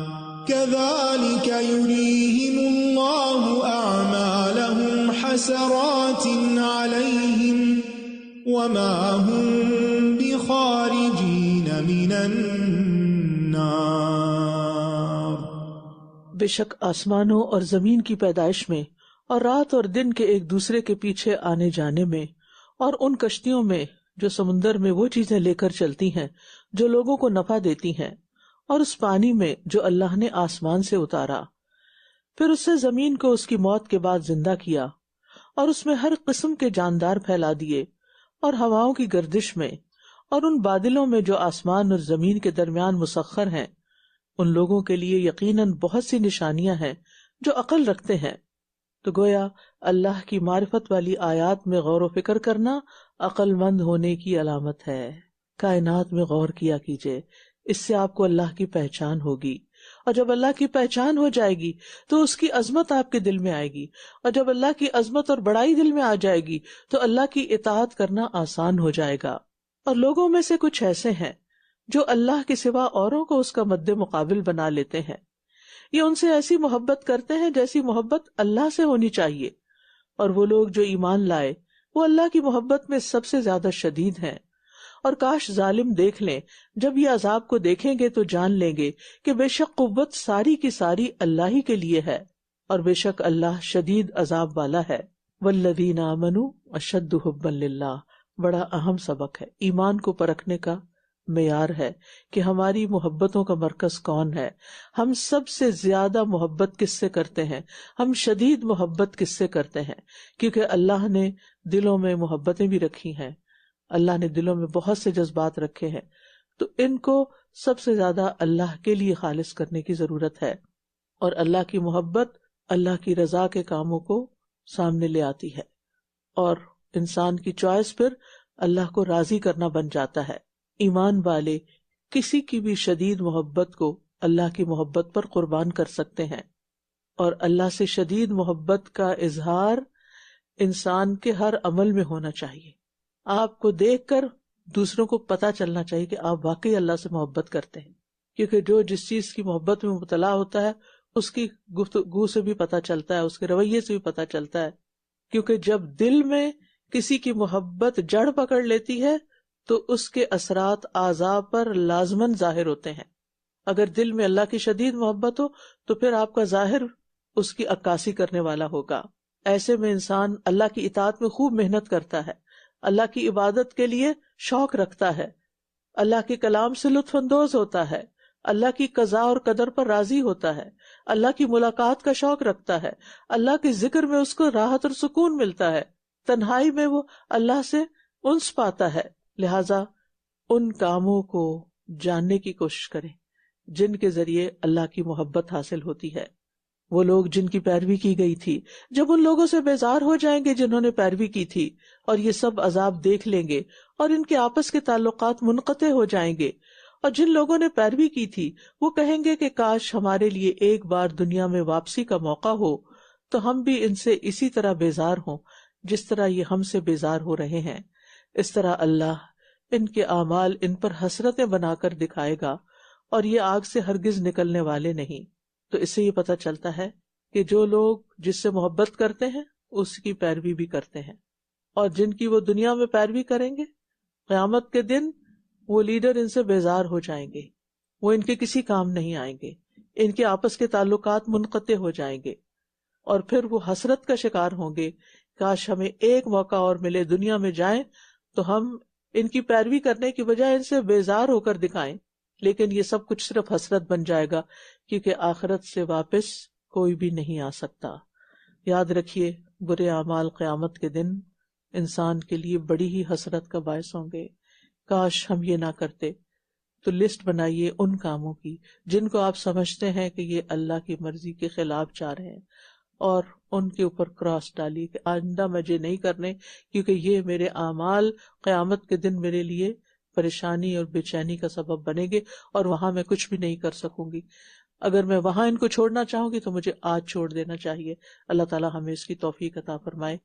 كذلك يريهم الله أعمالهم حسرات عليهم وما هم بخارجين من النار. بے شک آسمانوں اور زمین کی پیدائش میں اور رات اور دن کے ایک دوسرے کے پیچھے آنے جانے میں اور ان کشتیوں میں جو سمندر میں وہ چیزیں لے کر چلتی ہیں جو لوگوں کو نفع دیتی ہیں اور اس پانی میں جو اللہ نے آسمان سے اتارا، پھر اس سے زمین کو اس کی موت کے بعد زندہ کیا اور اس میں ہر قسم کے جاندار پھیلا دیے اور ہواؤں کی گردش میں اور ان بادلوں میں جو آسمان اور زمین کے درمیان مسخر ہیں، ان لوگوں کے لیے یقیناً بہت سی نشانیاں ہیں جو عقل رکھتے ہیں. تو گویا اللہ کی معرفت والی آیات میں غور و فکر کرنا عقل مند ہونے کی علامت ہے. کائنات میں غور کیا کیجئے، اس سے آپ کو اللہ کی پہچان ہوگی، اور جب اللہ کی پہچان ہو جائے گی تو اس کی عظمت آپ کے دل میں آئے گی، اور جب اللہ کی عظمت اور بڑائی دل میں آ جائے گی تو اللہ کی اطاعت کرنا آسان ہو جائے گا. اور لوگوں میں سے کچھ ایسے ہیں جو اللہ کے سوا اوروں کو اس کا مد مقابل بنا لیتے ہیں. یہ ان سے ایسی محبت کرتے ہیں جیسی محبت اللہ سے ہونی چاہیے، اور وہ لوگ جو ایمان لائے وہ اللہ کی محبت میں سب سے زیادہ شدید ہیں. اور کاش ظالم دیکھ لیں، جب یہ عذاب کو دیکھیں گے تو جان لیں گے کہ بے شک قوت ساری کی ساری اللہ ہی کے لیے ہے، اور بے شک اللہ شدید عذاب والا ہے. والذین آمنوا اشد حبا للہ بڑا اہم سبق ہے، ایمان کو پرکھنے کا معیار ہے کہ ہماری محبتوں کا مرکز کون ہے. ہم سب سے زیادہ محبت کس سے کرتے ہیں، ہم شدید محبت کس سے کرتے ہیں، کیونکہ اللہ نے دلوں میں محبتیں بھی رکھی ہیں، اللہ نے دلوں میں بہت سے جذبات رکھے ہیں، تو ان کو سب سے زیادہ اللہ کے لیے خالص کرنے کی ضرورت ہے. اور اللہ کی محبت اللہ کی رضا کے کاموں کو سامنے لے آتی ہے، اور انسان کی چوائس پھر اللہ کو راضی کرنا بن جاتا ہے. ایمان والے کسی کی بھی شدید محبت کو اللہ کی محبت پر قربان کر سکتے ہیں، اور اللہ سے شدید محبت کا اظہار انسان کے ہر عمل میں ہونا چاہیے. آپ کو دیکھ کر دوسروں کو پتہ چلنا چاہیے کہ آپ واقعی اللہ سے محبت کرتے ہیں، کیونکہ جو جس چیز کی محبت میں مبتلا ہوتا ہے اس کی گفتگو سے بھی پتہ چلتا ہے، اس کے رویے سے بھی پتہ چلتا ہے. کیونکہ جب دل میں کسی کی محبت جڑ پکڑ لیتی ہے تو اس کے اثرات اعضاء پر لازماً ظاہر ہوتے ہیں. اگر دل میں اللہ کی شدید محبت ہو تو پھر آپ کا ظاہر اس کی عکاسی کرنے والا ہوگا. ایسے میں انسان اللہ کی اطاعت میں خوب محنت کرتا ہے، اللہ کی عبادت کے لیے شوق رکھتا ہے، اللہ کے کلام سے لطف اندوز ہوتا ہے، اللہ کی قضاء اور قدر پر راضی ہوتا ہے، اللہ کی ملاقات کا شوق رکھتا ہے، اللہ کے ذکر میں اس کو راحت اور سکون ملتا ہے، تنہائی میں وہ اللہ سے انس پاتا ہے. لہذا ان کاموں کو جاننے کی کوشش کریں جن کے ذریعے اللہ کی محبت حاصل ہوتی ہے. وہ لوگ جن کی پیروی کی گئی تھی جب ان لوگوں سے بیزار ہو جائیں گے جنہوں نے پیروی کی تھی، اور یہ سب عذاب دیکھ لیں گے، اور ان کے آپس کے تعلقات منقطع ہو جائیں گے، اور جن لوگوں نے پیروی کی تھی وہ کہیں گے کہ کاش ہمارے لیے ایک بار دنیا میں واپسی کا موقع ہو تو ہم بھی ان سے اسی طرح بیزار ہوں جس طرح یہ ہم سے بیزار ہو رہے ہیں۔ اس طرح اللہ ان کے اعمال ان پر حسرتیں بنا کر دکھائے گا، اور یہ آگ سے ہرگز نکلنے والے نہیں۔ تو اس سے یہ پتہ چلتا ہے کہ جو لوگ جس سے محبت کرتے ہیں اس کی پیروی بھی کرتے ہیں، اور جن کی وہ دنیا میں پیروی کریں گے قیامت کے دن وہ لیڈر ان سے بیزار ہو جائیں گے، وہ ان کے کسی کام نہیں آئیں گے، ان کے آپس کے تعلقات منقطع ہو جائیں گے، اور پھر وہ حسرت کا شکار ہوں گے، کاش ہمیں ایک موقع اور ملے دنیا میں جائیں تو ہم ان کی پیروی کرنے کی بجائے ان سے بیزار ہو کر دکھائیں۔ لیکن یہ سب کچھ صرف حسرت بن جائے گا، کیونکہ آخرت سے واپس کوئی بھی نہیں آ سکتا۔ یاد رکھیے برے اعمال قیامت کے دن انسان کے لیے بڑی ہی حسرت کا باعث ہوں گے، کاش ہم یہ نہ کرتے۔ تو لسٹ بنائیے ان کاموں کی جن کو آپ سمجھتے ہیں کہ یہ اللہ کی مرضی کے خلاف جا رہے ہیں، اور ان کے اوپر کراس ڈالیے کہ آئندہ مجھے نہیں کرنے، کیونکہ یہ میرے اعمال قیامت کے دن میرے لیے پریشانی اور بے چینی کا سبب بنے گے، اور وہاں میں کچھ بھی نہیں کر سکوں گی۔ اگر میں وہاں ان کو چھوڑنا چاہوں گی تو مجھے آج چھوڑ دینا چاہیے۔ اللہ تعالیٰ ہمیں اس کی توفیق عطا فرمائے۔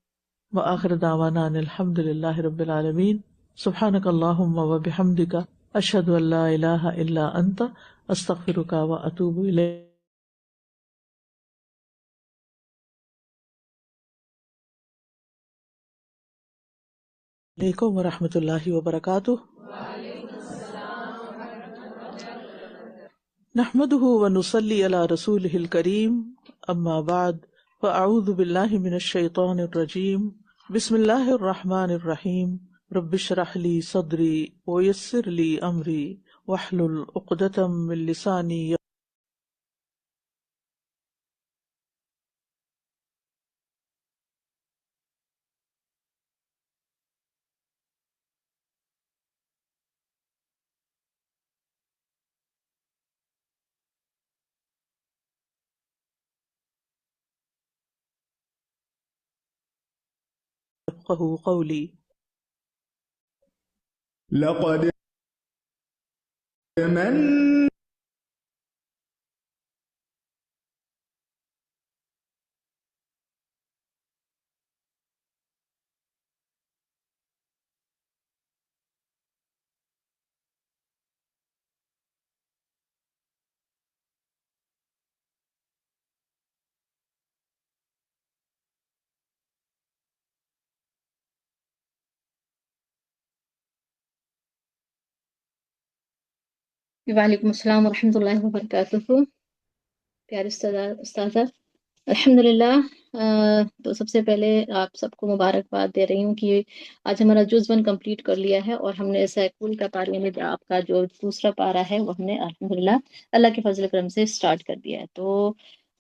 وآخر دعوانا ان الحمد للہ رب العالمین۔ سبحانک اللہم وبحمدک، اشہد ان لا الہ الا انت، استغفرک واتوب الیک۔ علیکم ورحمۃ اللہ وبرکاتہ۔ نحمده ونصلي على رسوله الكريم، اما بعد، فاعوذ باللہ من الشیطان الرجیم، بسم اللہ الرحمن الرحیم، رب اشرح لي صدری ويسر لي امری واحلل عقدۃ من لسانی۔ يفقهوا قولی۔ لقد من وعلیکم السلام ورحمۃ اللہ وبرکاتہ۔ پیارے استاذہ، الحمد للہ، تو سب سے پہلے آپ سب کو مبارکباد دے رہی ہوں کہ آج ہمارا جز 1 کمپلیٹ کر لیا ہے، اور ہم نے سیکول کا پارے میں آپ کا جو دوسرا پارا ہے وہ ہم نے الحمد للہ اللہ کے فضل کرم سے اسٹارٹ کر دیا ہے۔ تو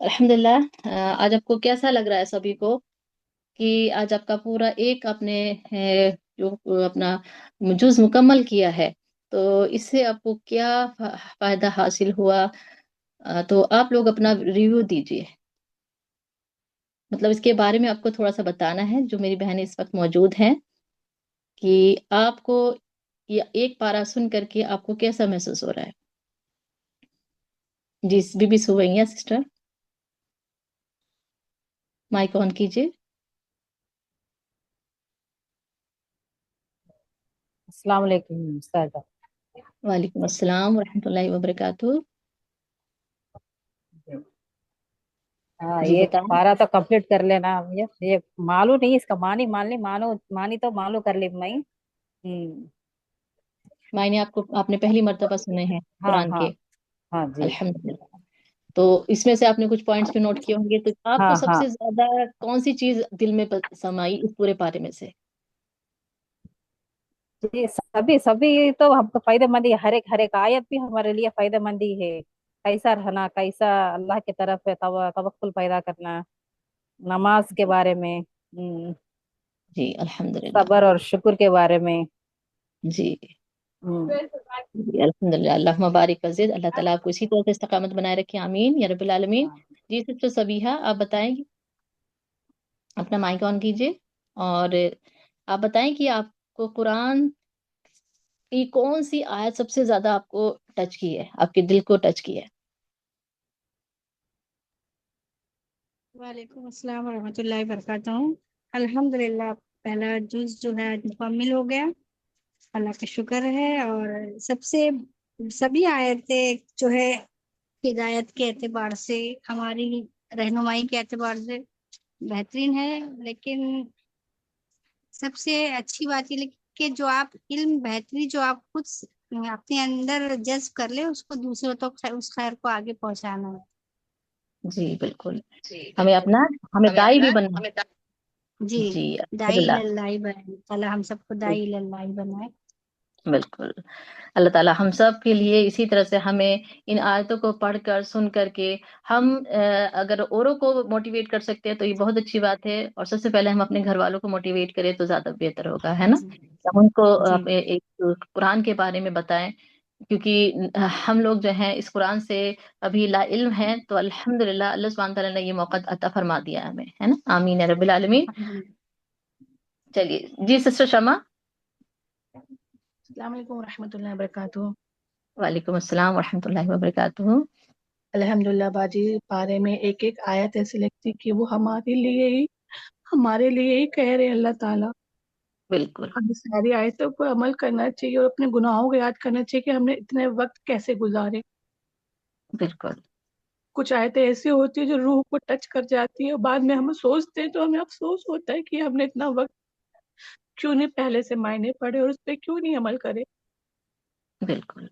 الحمد للہ آج آپ کو کیسا لگ رہا ہے سبھی کو کہ آج آپ کا پورا ایک آپ نے جو اپنا جز مکمل کیا ہے، تو اس سے آپ کو کیا فائدہ حاصل ہوا؟ تو آپ لوگ اپنا ریویو دیجیے، مطلب اس کے بارے میں آپ کو تھوڑا سا بتانا ہے، جو میری بہنیں اس وقت موجود ہیں، کہ آپ کو یہ ایک پارا سن کر کے آپ کو کیسا محسوس ہو رہا ہے؟ جی بی بی سوئیاں سسٹر، مائک آن کیجیے۔ السلام علیکم استاذہ۔ وعلیکم السلام ورحمۃ اللہ وبرکاتہ۔ ہاں، جی ایک بتائیں۔ پارا تو کمپلیٹ کر لینا۔ یہ معلوم نہیں، اس کا مانی تو معلوم کر لی میں۔ معنی آپ نے پہلی مرتبہ سنے ہیں ہاں قرآن ہاں کے؟ ہاں جی۔ الحمدللہ۔ تو اس میں سے آپ نے کچھ پوائنٹس بھی نوٹ کیے ہوں گے، تو آپ کو ہاں سب ہاں سے زیادہ کون سی چیز دل میں سمائی اس پورے پارے میں سے؟ جی، سبھی تو ہم کو فائدہ مند ہی، ہر ایک آیت بھی ہمارے لیے فائدہ مند ہی ہے۔ کیسا رہنا، کیسا اللہ کی طرف توکل پیدا کرنا، نماز کے بارے میں، جی الحمدللہ۔ صبر اور شکر کے بارے میں۔ جی ہم، جی الحمدللہ، اللہ مبارک وزید، اللہ تعالیٰ آپ کو اسی طرح سے استقامت بنائے رکھے، آمین یا رب العالمین۔ جی سسٹر سبیحہ آپ بتائیں گی، اپنا مائک آن کیجیے، اور آپ بتائیں کہ آپ کو قرآن کی کون سی آیت سب سے زیادہ آپ کو ٹچ کی ہے، آپ کے دل کو ٹچ کی ہے؟ وعلیکم السلام ورحمۃ اللہ وبرکاتہ۔ الحمد للہ پہلا جز جو ہے مکمل ہو گیا، اللہ کا شکر ہے۔ اور سبھی آیتیں جو ہے ہدایت کے اعتبار سے، ہماری رہنمائی کے اعتبار سے بہترین ہے، لیکن سب سے اچھی بات یہ کہ جو آپ علم بہتری جو آپ خود اپنے اندر جذب کر لے، اس کو دوسروں تک اس خیر کو آگے پہنچانا ہے۔ جی بالکل، ہمیں دائی بھی بننا جی، جی دائی الحمدللہ، اللہ بنائے، اللہ ہم سب کو دائی اللہ بنائے۔ بالکل۔ اللہ تعالیٰ ہم سب کے لیے اسی طرح سے ہمیں ان آیتوں کو پڑھ کر سن کر کے ہم اگر اوروں کو موٹیویٹ کر سکتے ہیں تو یہ بہت اچھی بات ہے، اور سب سے پہلے ہم اپنے گھر والوں کو موٹیویٹ کریں تو زیادہ بہتر ہوگا، ہے نا؟ ہم ان کو جی ایک قرآن کے بارے میں بتائیں، کیونکہ ہم لوگ جو ہیں اس قرآن سے ابھی لا علم ہیں، تو الحمدللہ اللہ سبحانہ تعالیٰ نے یہ موقع عطا فرما دیا ہے ہمیں، ہے نا؟ آمین یا رب العالمین۔ چلیے جی سسٹر شمع۔ السلام علیکم ورحمۃ اللہ وبرکاتہ۔ وعلیکم السلام ورحمۃ اللہ وبرکاتہ۔ الحمدللہ باجی، پارے میں ایک ایک آیت ایسی لگتی کہ وہ ہمارے لیے ہی کہہ رہے اللہ تعالیٰ۔ بالکل ہمیں ساری آیتوں پر عمل کرنا چاہیے اور اپنے گناہوں کو یاد کرنا چاہیے کہ ہم نے اتنے وقت کیسے گزارے۔ بالکل کچھ آیتیں ایسی ہوتی ہیں جو روح کو ٹچ کر جاتی ہے، اور بعد میں ہم سوچتے ہیں تو ہمیں افسوس ہوتا ہے کہ ہم نے اتنا وقت کیوں نہیں پہلے سے معنی پڑھے اور اس پہ کیوں نہیں عمل کرے۔ بالکل،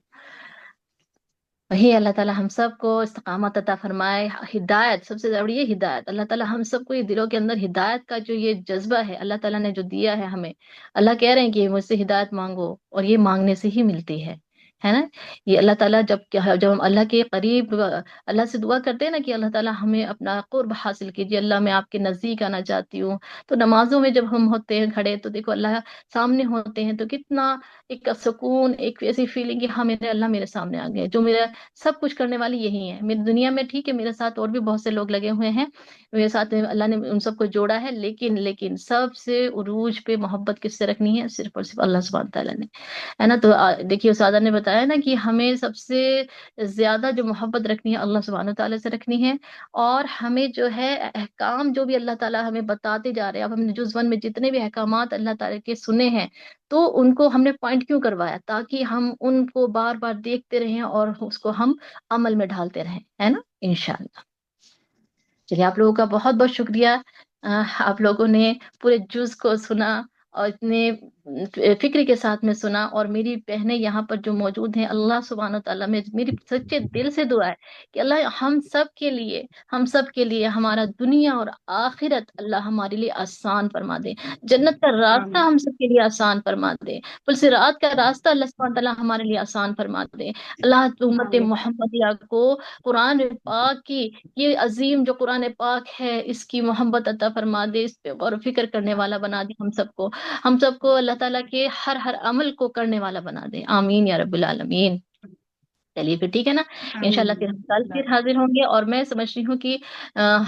وہی اللہ تعالیٰ ہم سب کو استقامت عطا فرمائے، ہدایت سب سے ضروری ہے، ہدایت۔ اللہ تعالیٰ ہم سب کو یہ دلوں کے اندر ہدایت کا جو یہ جذبہ ہے اللہ تعالیٰ نے جو دیا ہے ہمیں، اللہ کہہ رہے ہیں کہ مجھ سے ہدایت مانگو، اور یہ مانگنے سے ہی ملتی ہے نا؟ یہ اللہ تعالیٰ جب ہم اللہ کے قریب اللہ سے دعا کرتے ہیں نا کہ اللہ تعالیٰ ہمیں اپنا قرب حاصل کیجیے، اللہ میں آپ کے نزدیک آنا چاہتی ہوں، تو نمازوں میں جب ہم ہوتے ہیں کھڑے تو دیکھو اللہ سامنے ہوتے ہیں تو کتنا ایک سکون، ایک ایسی فیلنگ کہ ہاں میرے اللہ میرے سامنے آ گئے، جو میرا سب کچھ کرنے والی یہی ہے میری دنیا میں۔ ٹھیک ہے میرے ساتھ اور بھی بہت سے لوگ لگے ہوئے ہیں، میرے ساتھ اللہ نے ان سب کو جوڑا ہے، لیکن سب سے عروج پہ محبت کس سے رکھنی ہے؟ صرف اور صرف اللہ سبحانہ تعالیٰ نے، ہے نا؟ تو دیکھیے استاد نے بتایا نا کہ ہمیں سب سے زیادہ جو محبت رکھنی ہے اللہ سبحانہ تعالیٰ سے رکھنی ہے، اور ہمیں جو ہے احکام جو بھی اللہ تعالیٰ ہمیں بتاتے جا رہے ہیں، اب ہم نے جز 1 میں جتنے بھی احکامات اللہ تعالیٰ کے سنے ہیں تو ان کو ہم نے پوائنٹ کیوں کروایا؟ تاکہ ہم ان کو بار بار دیکھتے رہیں اور اس کو ہم عمل میں ڈھالتے رہیں، ہے نا؟ انشاءاللہ۔ چلیے آپ لوگوں کا بہت بہت شکریہ، آپ لوگوں نے پورے جز کو سنا اور اتنے فکر کے ساتھ میں سنا، اور میری بہنیں یہاں پر جو موجود ہیں، اللہ سبحانہ تعالیٰ میں میری سچے دل سے دعا ہے کہ اللہ ہم سب کے لیے ہمارا دنیا اور آخرت اللہ ہمارے لیے آسان فرما دے، جنت کا راستہ ہم سب کے لیے آسان فرما دے، پلسرات کا راستہ اللہ سبحانہ تعالیٰ ہمارے لیے آسان فرما دے۔ اللہ امت محمدیہ کو قرآن پاک کی یہ عظیم جو قرآن پاک ہے اس کی محبت عطا فرما دے، اس پہ غور و فکر کرنے والا بنا دے، ہم سب کو اللہ تعالیٰ کے ہر عمل کو کرنے والا بنا دے، آمین یا رب العالمین۔ چلیے پھر ٹھیک ہے نا، انشاءاللہ پھر ہم کل پھر حاضر ہوں گے، اور میں سمجھ رہی ہوں کہ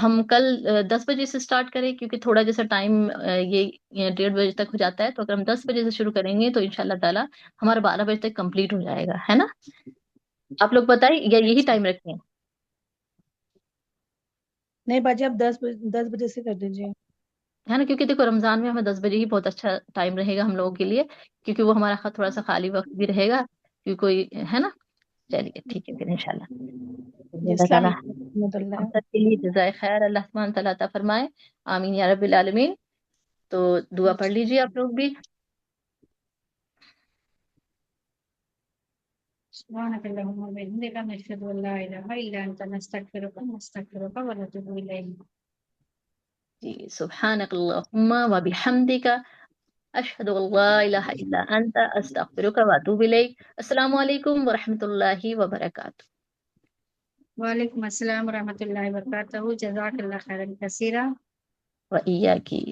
ہم کل 10 بجے سے سٹارٹ کریں، کیونکہ تھوڑا جیسا ٹائم یہ 1:30 بجے تک ہو جاتا ہے، تو اگر ہم 10 بجے سے شروع کریں گے تو انشاءاللہ تعالیٰ ہمارا 12 بجے تک کمپلیٹ ہو جائے گا، ہے نا؟ آپ لوگ بتائیں یا یہی ٹائم رکھیں؟ نہیں باجی، آپ 10 بجے سے کر دیجیے، ہے نا؟ کیونکہ دیکھو رمضان میں ہمیں 10 بجے ہی بہت اچھا ٹائم رہے گا ہم لوگوں کے لیے، کیونکہ وہ ہمارا تھوڑا سا خالی وقت بھی رہے گا، کیونکہ کوئی ہے نا۔ چلیے ٹھیک ہے پھر انشاءاللہ، جی اللہ السلام تعالیٰ علیکم ورحمۃ ہم اللہ۔ سب کے لیے جزائے خیر اللہ سبحانہ تعالیٰ عطا فرمائے، آمین یا رب العالمین۔ تو دعا پڑھ لیجیے آپ لوگ بھی۔ سبحانك اللهم وبحمدك نشهد ان لا اله الا انت نستغفرك ونتوب اليك۔ جی سبحانک اللہم و بحمدک، اشہد ان لا الہ الا انت، استغفرک و اتوب الیک۔ السلام علیکم ورحمۃ اللہ وبرکاتہ۔ وعلیکم السلام ورحمۃ اللہ وبرکاتہ، جزاک اللہ خیرا کثیرا۔ و ایاکی۔